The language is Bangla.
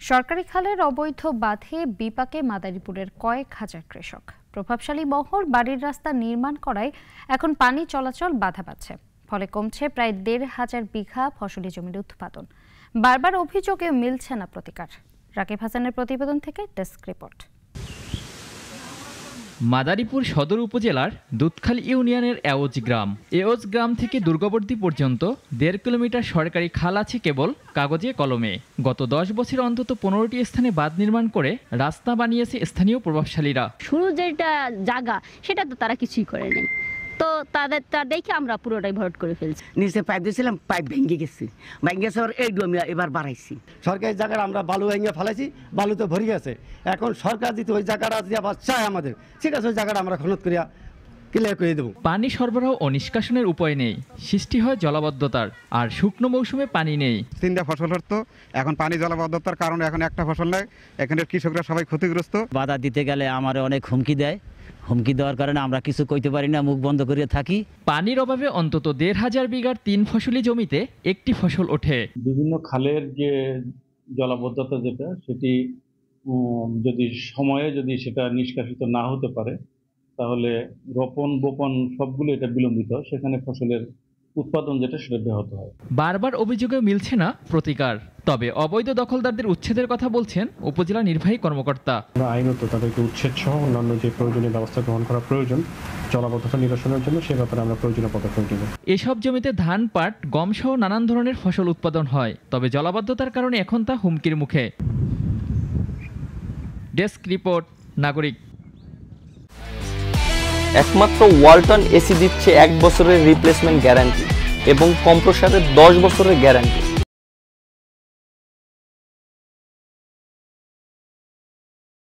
সরকারি খালের অবৈধ বাঁধে বিপাকে মাদারীপুরের কয়েক হাজার কৃষক। প্রভাবশালী মহল বাড়ির রাস্তা নির্মাণ করায় এখন পানি চলাচল বাধা পাচ্ছে, ফলে কমছে প্রায় ১৫০০ বিঘা ফসলি জমির উৎপাদন। বারবার অভিযোগে মিলছে না প্রতিকার। রাকিব হাসানের প্রতিবেদন থেকে ডেস্ক রিপোর্ট। মাদারীপুর সদর উপজেলার দুধখালী ইউনিয়নের এওজ গ্রাম থেকে দুর্গাবর্তী পর্যন্ত ১.৫ কিলোমিটার সরকারি খাল আছে কেবল কাগজে কলমে। গত ১০ বছর অন্তত ১৫টি স্থানে বাঁধ নির্মাণ করে রাস্তা বানিয়েছে স্থানীয় প্রভাবশালীরা। শুরু যেটা জায়গা সেটা তো তারা কিছুই করে নেই, তো তা দেখে আমরা পুরোটাই ভরাট করে ফেলছি। নিচে পাইপ দিয়েছিলাম, পাইপ ভেঙে গেছে, এই আমি এবার বাড়াইছি। সরকারি জায়গাটা আমরা বালু ভেঙে ফেলাইছি, বালুতে ভরে গেছে। এখন সরকার যদি ওই জায়গাটা যদি আবার চায় আমাদের, ঠিক আছে, ওই জায়গাটা আমরা খনন করিয়া ক্লিয়ার করে দেবো। পানি সরবরাহ ও নিষ্কাশনের উপায় নেই, সৃষ্টি হয় জলাবদ্ধতার। আর শুকনো মৌসুমে পানি নেই। 3টা ফসল হতো, এখন পানি জলাবদ্ধতার কারণে এখন একটা ফসল নেই। এখানের কৃষকরা সবাই ক্ষতিগ্রস্ত। বাধা দিতে গেলে আমার অনেক হুমকি দেয়। হুমকি দেওয়ার কারণে আমরা কিছু কইতে পারি না, মুখ বন্ধ করে থাকি। পানির অভাবে অন্তত ১৫০০ বিঘার ৩ ফসলি জমিতে একটি ফসল ওঠে। বিভিন্ন খালের যে জলাবদ্ধতা যেটা, সেটি যদি সময়ে সেটা নিষ্কাশিত না হতে পারে, তাহলে রোপণ বোপণ সবগুলো এটা বিলম্বিত হয়, সেখানে ফসলের উৎপাদন যেটা সেটা ব্যাহত হয়। বারবার অভিযোগে মিলছে না প্রতিকার। তবে অবৈধ দখলদারদের উচ্ছেদের কথা বলছেন উপজেলা নির্বাহী কর্মকর্তা। আইনত তাদেরকে উচ্ছেদ সহ অন্যান্য যে প্রয়োজনীয় ব্যবস্থা গ্রহণ করা প্রয়োজন জলাবদ্ধতা নিরসনের জন্য, সে ব্যাপারে আমরা প্রয়োজনীয় পদক্ষেপ নেব। এসব জমিতে ধান, পাট, গম সহ নানান ধরনের ফসল উৎপাদন হয়, তবে জলাবদ্ধতার কারণে এখন তা হুমকির মুখে। ডেস্ক রিপোর্ট, নাগরিক। একমাত্র ওয়ালটন এসি দিচ্ছে 1 বছরের রিপ্লেসমেন্ট গ্যারান্টি এবং কম্প্রেসারের 10 বছরের গ্যারান্টি।